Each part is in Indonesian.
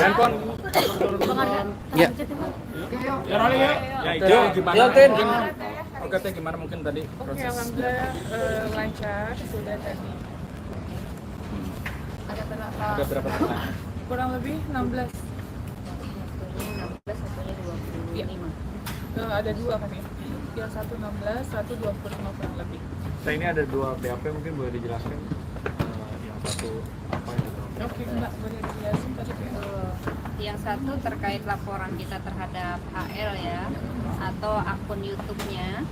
Handphone. Ya. Ya Roli ya. Ya itu gimana? Oke, teh gimana mungkin tadi proses? Oke, alhamdulillah lancar sudah tadi. Ada berapa pertanyaan? Kurang lebih 16. Satunya 25. Iya. Ada dua kan ya? Yang satu 16, satu 25 kurang lebih. Nah, ini ada dua BAP mungkin boleh dijelaskan. Yang satu apa yang Oke, Mbak, boleh dijelasin tadi ya? Yang satu terkait laporan kita terhadap HL ya, atau akun YouTube-nya.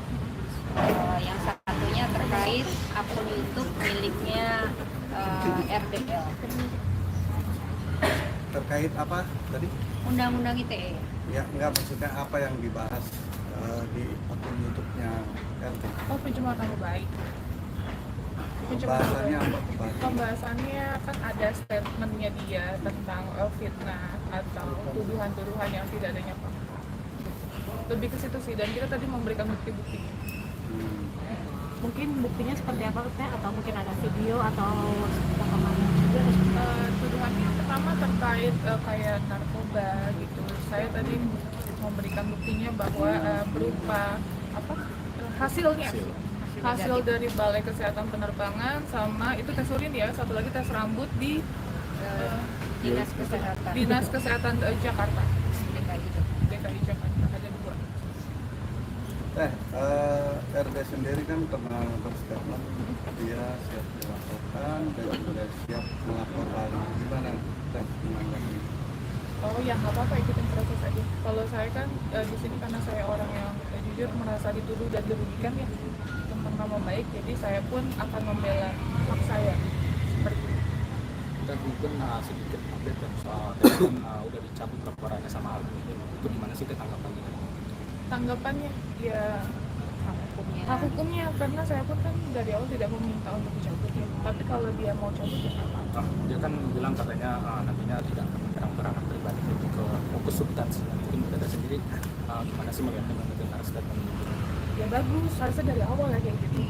Yang satunya terkait akun YouTube miliknya RDL. Terkait apa tadi? Undang-undang ITE. Ya, enggak, maksudnya apa yang dibahas di akun YouTube-nya RT? Oh, pencemaran nama baik. Pembahasannya apa? Pembahasannya kan ada statementnya dia tentang fitnah atau tuduhan-tuduhan yang tidak adanya fakta. Lebih ke situ sih, dan kita tadi memberikan bukti-bukti. Mungkin buktinya seperti apa Teh? Atau mungkin ada video atau rekaman? Tuduhan yang pertama terkait kayak narkoba gitu. Saya tadi memberikan buktinya bahwa berupa apa hasilnya hasil dari Balai Kesehatan Penerbangan, sama itu tes urin ya, satu lagi tes rambut di Dinas Kesehatan Jakarta, DKI Jakarta, ada dua. RD sendiri kan pernah berstatement dia siap dilaporkan dan juga siap melapor lagi. Gimana Teh menanggapi? Oh ya, nggak apa-apa, ikutin proses aja. Kalau saya kan di sini karena saya orang yang jujur merasa dituduh dan dirugikan ya tentang nama baik, jadi saya pun akan membela hak saya seperti itu. Kita mungkin sedikit update ya soal tadi kan udah dicabut laporannya sama Alvin itu gimana sih tanggapannya? Tanggapannya ya hak hukumnya, karena saya pun kan dari awal tidak meminta untuk dicabut ya. Tapi kalau dia mau cabut ya nggak apa-apa. Dia kan bilang katanya nantinya tidak akan menyerang ranah pribadi, lebih ke fokus substansi. Mungkin kita sendiri gimana sih melihatnya mengenai statement itu? Ya bagus, harusnya dari awal ya kayak gitu.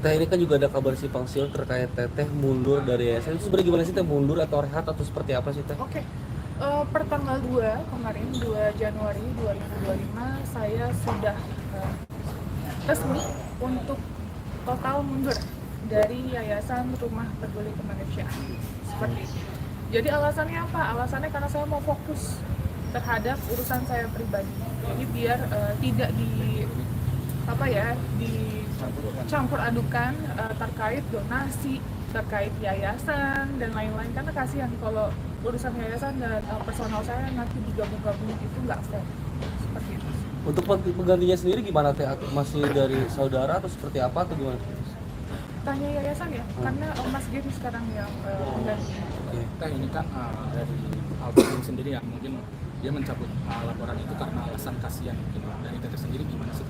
Teh, ini kan juga ada kabar simpang siur terkait Teteh mundur dari yayasan. Itu sebenarnya gimana sih Teh, mundur atau rehat atau seperti apa sih Teh? Oke. Per tanggal 2 kemarin, 2 Januari 2025, saya sudah resmi untuk total mundur dari Yayasan Rumah Peduli Kemanusiaan. Seperti itu. Jadi alasannya apa? Alasannya karena saya mau fokus terhadap urusan saya pribadi. Jadi biar tidak dicampur adukan terkait donasi, terkait yayasan dan lain-lain, karena kasihan kalau urusan yayasan dan personal saya nanti digabung-gabung, itu nggak fair. Seperti itu. Untuk penggantinya sendiri gimana Teh? Masih dari saudara atau seperti apa atau gimana? Tanya yayasan ya, karena Mas Giri sekarang yang mengganti. Teh, ini kan dari Alvin sendiri yang mungkin dia mencabut laporan itu karena alasan kasihan mungkin. Dari Teteh sendiri gimana sih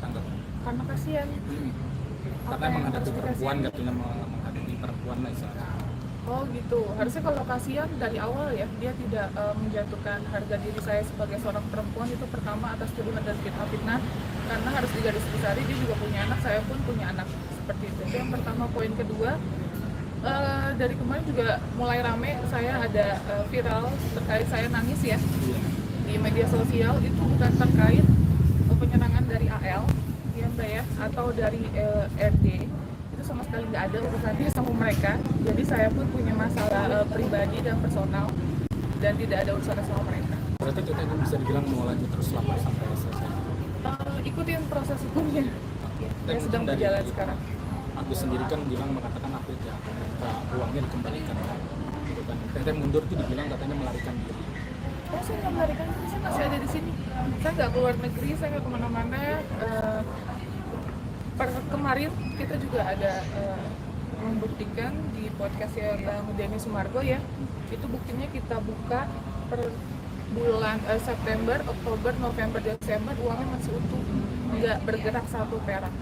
tanggapannya? Karena kasihan. Karena menghadapi perempuan, katanya menghadapi perempuan lah istilahnya. Oh gitu, harusnya kalau kasihan dari awal ya, dia tidak menjatuhkan harga diri saya sebagai seorang perempuan itu pertama atas tuduhan dan fitnah, karena harus digarisbawahi dia juga punya anak, saya pun punya anak, seperti itu. Itu yang pertama. Poin kedua, dari kemarin juga mulai rame, saya ada viral terkait saya nangis ya di media sosial, itu bukan terkait penyerangan dari AL ya Mbak ya, atau dari RD, itu sama sekali nggak ada urusannya sama mereka. Jadi saya pun punya masalah pribadi dan personal dan tidak ada urusannya sama mereka. Berarti kita ini bisa dibilang mau lanjut terus lapor sampai selesai? Ikutin proses hukumnya yang sedang berjalan sekarang. Agus sendiri kan bilang, mengatakan update ya, minta uangnya dikembalikan. Gitu kan. Teteh mundur itu dibilang katanya melarikan diri. Oh, saya nggak melarikan diri, saya masih ada di sini. Saya nggak keluar negeri, saya nggak kemana-mana. Kemarin kita juga ada membuktikan di podcastnya Bang Denny Sumargo ya, itu buktinya kita buka per bulan September, Oktober, November, Desember, uangnya masih utuh, nggak bergerak satu perak.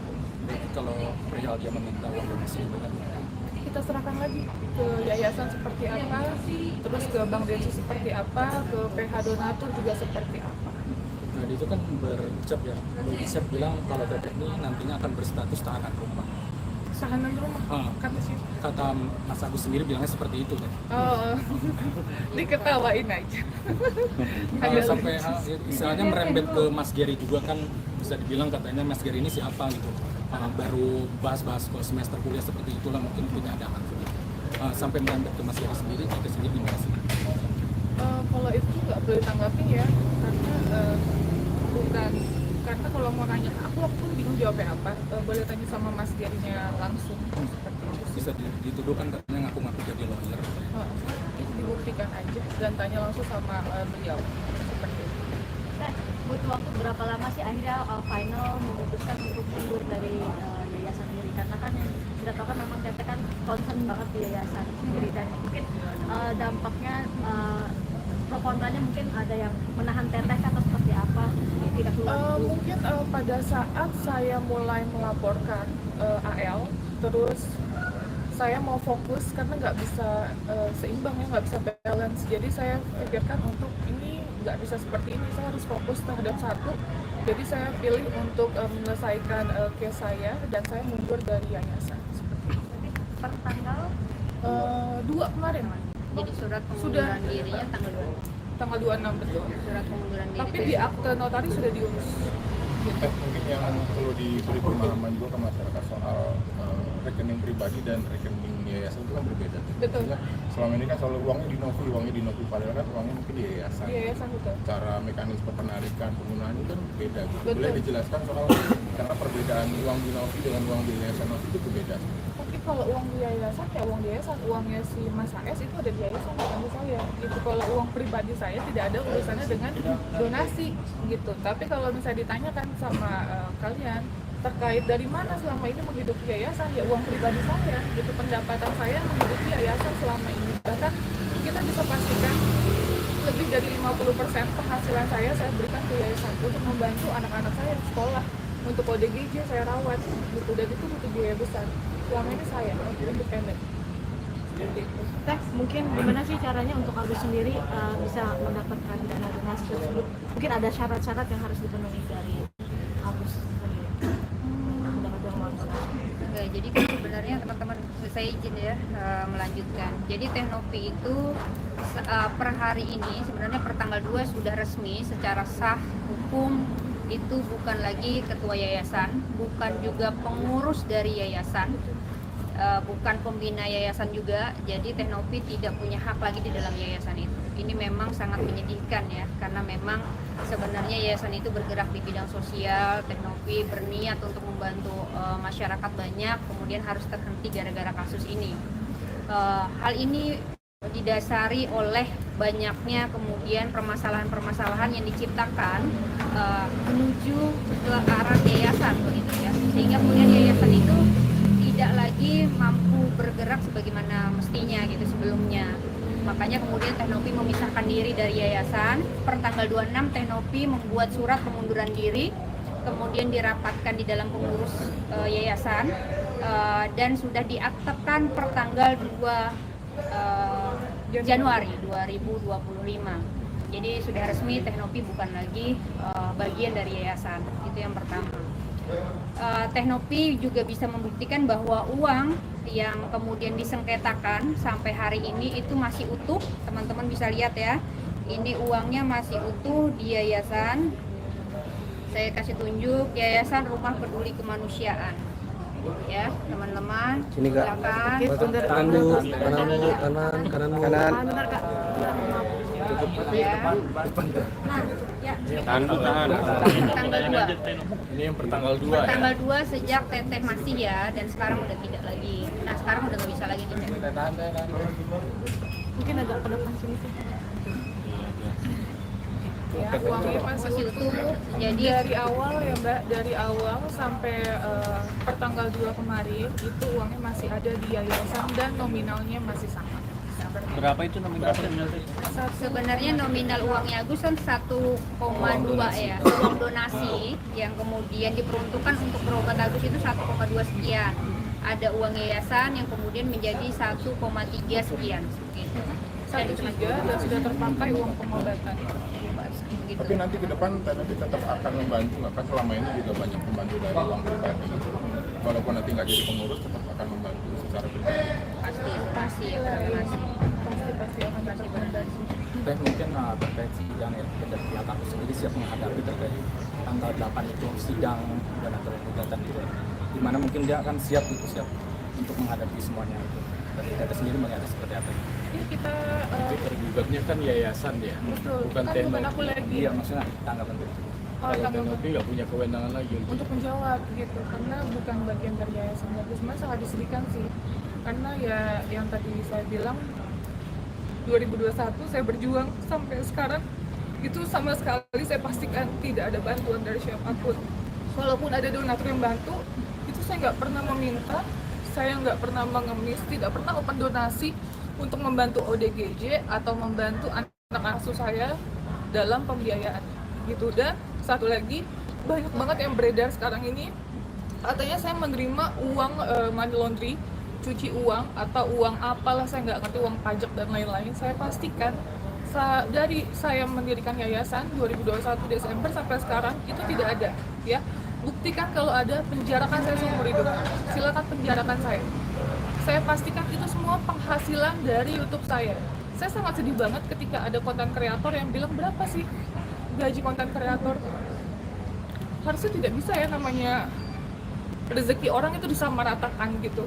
Jadi kalau perihal dia meminta uang donasi itu kan Kita serahkan lagi ke yayasan seperti apa, terus ke Bang Denny seperti apa, ke PH Donatur juga seperti apa. nah itu kan berucap ya, berucap bilang kalau Teteh ini nantinya akan berstatus tahanan rumah. Tahanan rumah Ah. kata sih. Kata Mas Agus sendiri bilangnya seperti itu kan. Oh, diketawain aja. Sampai istilahnya merembet ke Mas Gary juga kan, bisa dibilang katanya Mas Gary ini siapa gitu. Baru bahas-bahas ke semester kuliah seperti itulah, mungkin tidak ada hak. Sampai merembet ke Mas Gary sendiri, kita sendiri gimana sih? Kalau itu nggak boleh tanggapin ya, karena bukan, karena kalau mau nanya aku pun bingung jawabnya apa. Boleh tanya sama Mas Gary-nya langsung seperti itu. Bisa dituduhkan katanya ngaku-ngaku jadi lawyer. Dibuktikan aja dan tanya langsung sama beliau seperti itu. Teh, butuh waktu berapa lama sih akhirnya final memutuskan untuk mundur dari yayasan sendiri? Karena kan yang kita tahu kan memang Teteh kan concern banget di yayasan sendiri dan mungkin dampaknya pro kontranya mungkin ada yang menahan Teteh atau seperti apa tidak keluar dulu. Mungkin pada saat saya mulai melaporkan AL, terus saya mau fokus karena nggak bisa seimbang ya, nggak bisa balance. Jadi saya pikirkan untuk ini nggak bisa seperti ini, saya harus fokus terhadap satu. Jadi saya pilih untuk menyelesaikan case saya dan saya mundur dari yayasan. Per tanggal 2 kemarin, Jadi surat pengunduran dirinya tanggal 2. tanggal 26 betul. Surat pengunduran diri. Tapi di akte notaris sudah diurus. Mungkin yang perlu diberi pemahaman juga ke masyarakat soal rekening pribadi dan rekening yayasan itu kan berbeda. Betul. Ya, selama ini kan selalu uangnya di Novi, padahal kan uangnya mungkin di yayasan. Di yayasan betul. Cara mekanisme penarikan penggunaan itu kan beda. Gitu. Betul. Boleh dijelaskan soal karena perbedaan uang di Novi dengan uang di yayasan Novi itu berbeda. Tapi kalau uang di yayasan ya uang di yayasan, uangnya si Mas AS itu ada di yayasan bukan di saya. Gitu. Kalau uang pribadi saya tidak ada urusannya dengan donasi gitu. Tapi kalau misalnya ditanyakan sama kalian terkait dari mana selama ini menghidupi yayasan, ya uang pribadi saya gitu, pendapatan saya menghidupi yayasan selama ini. Bahkan kita bisa pastikan lebih dari 50% penghasilan saya berikan ke yayasan untuk membantu anak-anak saya di sekolah, untuk ODGJ saya rawat gitu, dan itu butuh biaya besar. Selama ini saya independen. Seperti itu. Teh, mungkin gimana sih caranya untuk Agus sendiri bisa mendapatkan dana donasi tersebut? Mungkin ada syarat-syarat yang harus dipenuhi dari Agus sendiri. Mendapatkan uang donasi. Oke, jadi kan sebenarnya teman-teman, saya izin ya melanjutkan. Jadi Teh Novi itu per hari ini sebenarnya per tanggal 2 sudah resmi secara sah hukum itu bukan lagi ketua yayasan, bukan juga pengurus dari yayasan, bukan pembina yayasan juga. Jadi Teh Novi tidak punya hak lagi di dalam yayasan itu. Ini memang sangat menyedihkan ya, karena memang sebenarnya yayasan itu bergerak di bidang sosial. Teh Novi berniat untuk membantu masyarakat banyak, kemudian harus terhenti gara-gara kasus ini. Hal ini didasari oleh banyaknya kemudian permasalahan-permasalahan yang diciptakan menuju ke arah yayasan begitu ya, sehingga kemudian yayasan itu tidak lagi mampu bergerak sebagaimana mestinya gitu sebelumnya. Makanya kemudian Teh Novi memisahkan diri dari yayasan. Per tanggal 26 Teh Novi membuat surat pengunduran diri, kemudian dirapatkan di dalam pengurus yayasan dan sudah diaktekan per tanggal 2 Januari 2025. Jadi sudah resmi Teh Novi bukan lagi bagian dari yayasan. Itu yang pertama. Teh Novi juga bisa membuktikan bahwa uang yang kemudian disengketakan sampai hari ini itu masih utuh. Teman-teman bisa lihat ya, ini uangnya masih utuh di yayasan. Saya kasih tunjuk, Yayasan Rumah Peduli Kemanusiaan. Ya, teman-teman, Sini, Kak. silakan. Kanan dulu, kanan dulu, kanan dulu. Benar Kak. Ya. Nah, ya. Tanggal 2. Ini yang per tanggal 2 ya. Tanggal 2 sejak Teteh masih ya, dan sekarang udah tidak lagi. Nah, sekarang udah nggak bisa lagi Teteh. Mungkin agak ke depan sini sih. Ya, uangnya masih utuh. Jadi Dari awal ya Mbak, dari awal sampai per tanggal 2 kemarin itu uangnya masih ada di yayasan dan nominalnya masih sama. Berapa itu nominal? sebenarnya nominal uangnya Agus kan 1,2 ya, uang donasi yang kemudian diperuntukkan untuk berobat Agus itu 1,2 sekian. Ada uang yayasan yang kemudian menjadi 1,3 sekian. Gitu. 1,3 dan sudah terpakai uang pengobatan. Gitu. Tapi nanti ke depan Teh Novi tetap akan membantu, nggak kan selama ini juga banyak membantu dari uang pribadi. walaupun nanti nggak jadi pengurus tetap akan membantu secara pribadi. pasti Iya, rekomendasi. pasti akan rekomendasi. Teh mungkin terkait sidang ya, mungkin dari pihak kampus sendiri siap menghadapi terkait tanggal 8 itu sidang donatur gugatan itu, dimana mungkin dia akan siap untuk menghadapi semuanya itu. Dari kita sendiri melihatnya seperti apa? Ini kita Tapi tergugatnya kan yayasan ya, betul, bukan kan Teknopi. bukan aku lagi Iya, maksudnya tanggapan itu. kalau Kalau tanggapan Teknopi nggak punya kewenangan lagi untuk menjawab gitu, karena bukan bagian dari yayasan. Jadi sebenarnya sangat disedihkan sih, karena ya yang tadi saya bilang 2021 saya berjuang sampai sekarang itu sama sekali saya pastikan tidak ada bantuan dari siapapun. Walaupun ada donatur yang bantu, itu saya nggak pernah meminta, saya nggak pernah mengemis, tidak pernah open donasi untuk membantu ODGJ atau membantu anak asuh saya dalam pembiayaan gitu. Dan satu lagi, banyak banget yang beredar sekarang ini katanya saya menerima uang money laundry, cuci uang atau uang apalah, saya nggak ngerti, uang pajak dan lain-lain. Saya pastikan dari saya mendirikan yayasan 2021 Desember sampai sekarang itu tidak ada ya. Buktikan kalau ada, penjarakan saya seumur hidup, silakan penjarakan saya. Saya pastikan itu semua penghasilan dari YouTube saya. Saya sangat sedih banget ketika ada konten kreator yang bilang berapa sih gaji konten kreator. Harusnya tidak bisa ya, namanya rezeki orang itu disamaratakan gitu.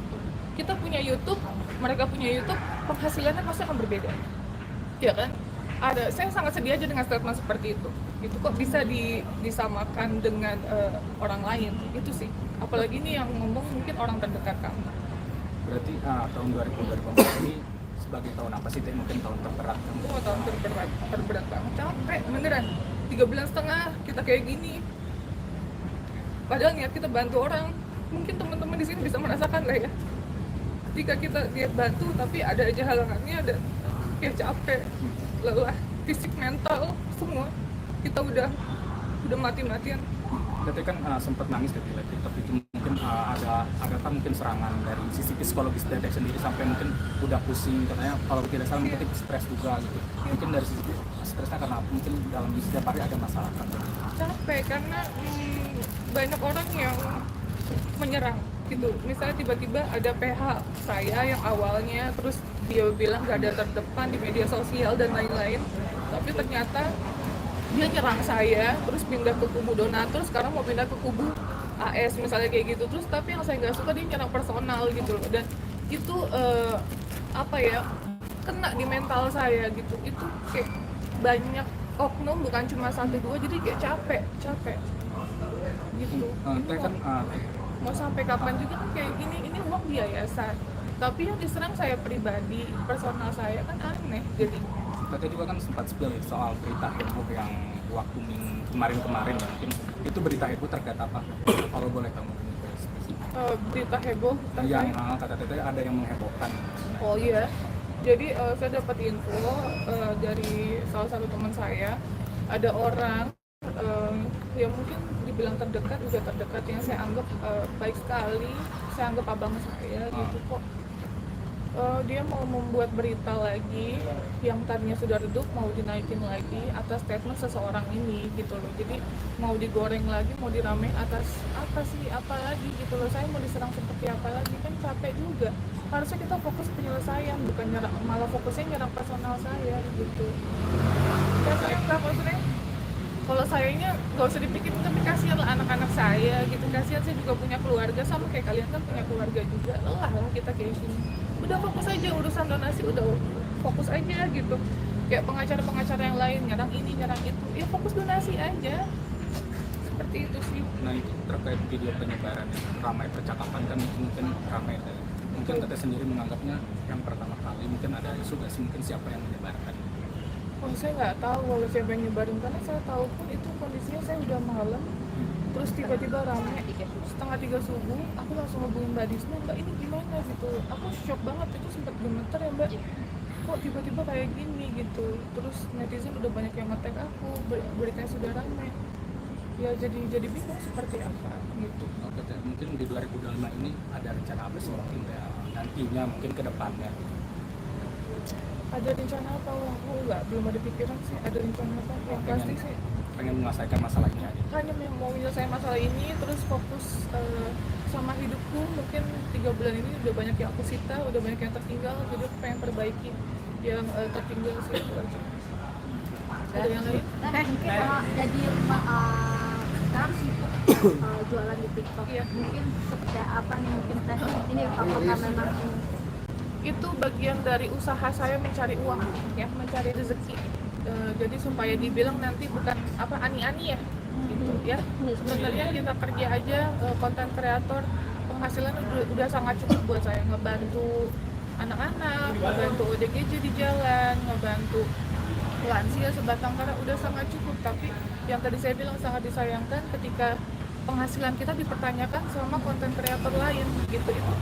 Kita punya YouTube, mereka punya YouTube, penghasilannya pasti akan berbeda, ya kan? Saya sangat sedih aja dengan statement seperti itu. Itu kok bisa disamakan dengan orang lain, itu sih. Apalagi ini yang ngomong mungkin orang terdekat kamu. Berarti tahun 2024 ini sebagai tahun apa sih? Mungkin tahun terberat kamu? Itu tahun terberat banget, capek beneran. 3 bulan setengah kita kayak gini. Padahal niat kita bantu orang, mungkin teman-teman di sini bisa merasakan lah ya. Ketika kita niat bantu, tapi ada aja halangannya, ada ya capek, lelah, fisik, mental, semua. Kita udah mati-matian. Teteh kan sempat nangis di live TikTok itu, mungkin adakah mungkin serangan dari sisi psikologis Teteh sendiri sampai mungkin udah pusing, katanya kalau tidak salah mungkin stres juga gitu. Mungkin dari sisi stresnya karena mungkin dalam setiap hari ada masalah kan. Capek karena banyak orang yang menyerang gitu. Misalnya tiba-tiba ada PH saya yang awalnya, terus dia bilang gak ada terdepan di media sosial dan lain-lain, tapi ternyata dia nyerang saya, terus pindah ke kubu donatur, sekarang mau pindah ke kubu AS misalnya kayak gitu. Terus tapi yang saya nggak suka, dia nyerang personal gitu loh, dan itu kena di mental saya gitu. Itu kayak banyak oknum, bukan cuma 1-2, jadi kayak capek gitu. Teh kan Mau sampai kapan juga kan kayak gini, ini uang di yayasan, tapi yang diserang saya pribadi, personal saya, kan aneh. Jadi Teteh juga kan sempat spill soal berita heboh yang waktu kemarin ya, mungkin itu berita heboh terkait apa? Kalau boleh kamu berita heboh yang terkait kata Teteh ada yang menghebohkan. oh iya, jadi saya dapat info dari salah satu teman saya, ada orang yang mungkin dibilang terdekat, udah terdekat, yang saya anggap baik sekali, saya anggap abang saya gitu kok. Dia mau membuat berita lagi yang tadinya sudah redup, mau dinaikin lagi atas statement seseorang ini gitu loh. Jadi mau digoreng lagi, mau diramein atas apa lagi gitu loh. Saya mau diserang seperti apa lagi, kan capek juga. Harusnya kita fokus penyelesaian, bukan malah fokusnya nyerang personal saya gitu. Kasian lah maksudnya. Kalau sayanya gak usah dipikirin, tapi kasihan lah anak-anak saya gitu. Kasihan, saya juga punya keluarga, sama kayak kalian kan punya keluarga juga. Lelah lah kita kayak gini. Udah fokus aja urusan donasi, udah fokus aja gitu. Kayak pengacara-pengacara yang lain nyerang ini nyerang itu, ya fokus donasi aja. Seperti itu sih. Nah itu terkait video penyebaran ramai percakapan kan, mungkin ramai. Mungkin Teteh sendiri menganggapnya yang pertama kali mungkin ada isu gak sih, mungkin siapa yang menyebarkan? Oh, saya nggak tahu kalau siapa yang nyebarin, karena saya tahu pun itu kondisinya saya udah malam, terus tiba-tiba rame 2:30 subuh. Aku langsung hubungin Mbak Disna, Mbak ini gimana gitu. Aku shock banget, itu sempat gemeter ya Mbak, kok tiba-tiba kayak gini gitu. Terus netizen udah banyak yang nge-tag aku, beritanya sudah rame. Ya jadi bingung seperti apa gitu. Oke, Teh, mungkin di 2025 ini ada rencana apa sih mungkin nantinya, mungkin ke depannya? Ada rencana apa? Wah, aku belum ada pikiran sih. Ada rencana apa? Yang pasti sih pengen menyelesaikan masalah ini aja. Hanya mau menyelesaikan masalah ini, terus fokus sama hidupku. Mungkin 3 bulan ini udah banyak yang aku sita, udah banyak yang tertinggal, jadi aku pengen perbaiki yang tertinggal sih itu aja. Ada yang lain? Nah, mungkin jadi sekarang sibuk jualan di TikTok. Iya. Mungkin seperti apa nih mungkin teh ini apakah memang Itu bagian dari usaha saya mencari uang, ya, mencari rezeki. Jadi supaya dibilang nanti bukan apa ani-ani ya, gitu ya. Sebenarnya kita kerja aja konten kreator, penghasilan udah sangat cukup buat saya, ngebantu anak-anak, ngebantu ODGJ di jalan, ngebantu lansia sebatang kara, udah sangat cukup. Tapi yang tadi saya bilang sangat disayangkan ketika penghasilan kita dipertanyakan sama konten kreator lain, gitu. Itu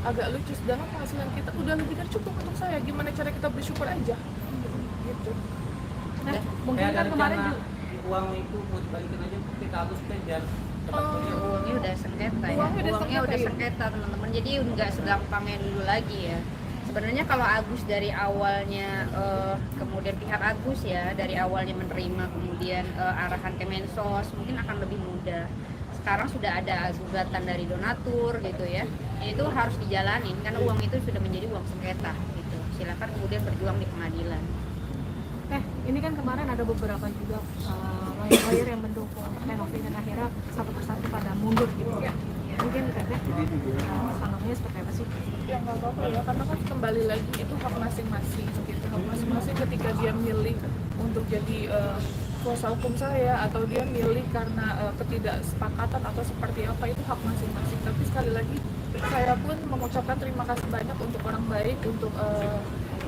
agak lucu. Sedangkan penghasilan kita udah lebih dari cukup untuk saya. Gimana cara kita bersyukur aja, gitu. nah, mungkin kan kemarin juga uang itu mau dibalikin aja ke Agus teh biar Uangnya udah sengketa ya. Uangnya udah sengketa, sengketa teman-teman. Jadi nggak segampang yang dulu lagi ya. Sebenarnya kalau Agus dari awalnya kemudian pihak Agus ya dari awalnya menerima kemudian arahan Kemensos mungkin akan lebih mudah. Sekarang sudah ada gugatan dari donatur gitu ya. Itu harus dijalanin karena uang itu sudah menjadi uang sengketa gitu. Silakan kemudian berjuang di pengadilan. ini kan kemarin ada beberapa juga lawyer yang mendukung Tenovi dan akhirnya satu persatu pada mundur gitu ya. Mungkin teteh tanggapannya seperti apa sih? Ya nggak apa-apa ya, karena kan kembali lagi itu hak masing-masing gitu. Hak masing-masing ketika dia milih untuk jadi kuasa hukum saya atau dia milih karena ketidaksepakatan atau seperti apa, itu hak masing-masing. Tapi sekali lagi saya pun mengucapkan terima kasih banyak untuk orang baik, untuk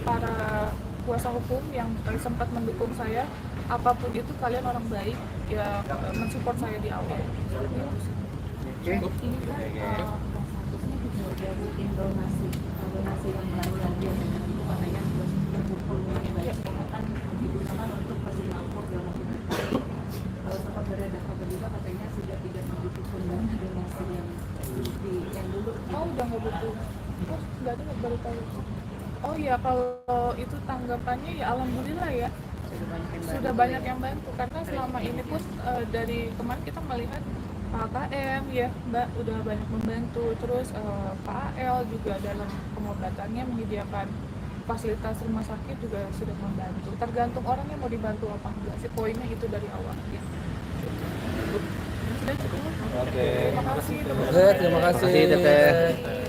para kuasa hukum yang sempat mendukung saya. Apapun itu kalian orang baik ya, mensupport saya di awal. Ini kan kasusnya juga rutin donasi yang melalui biasa itu katanya kesehatan digunakan untuk persingapur dalam sempat beredar kabar juga katanya sudah tidak membutuhkan dana donasi yang dulu. Oh udah nggak butuh? Oh nggak ada, baru tahu. Oh ya, kalau itu tanggapannya ya alhamdulillah ya. Sudah banyak yang bantu karena selama ini pun dari kemarin kita melihat Pak KM ya Mbak udah banyak membantu, terus Pak AL juga dalam pengobatannya menyediakan fasilitas rumah sakit juga sudah membantu. Tergantung orangnya mau dibantu apa enggak sih, poinnya itu dari awal ya. Sudah cukup. Oke. Terima kasih. Terima kasih Teteh.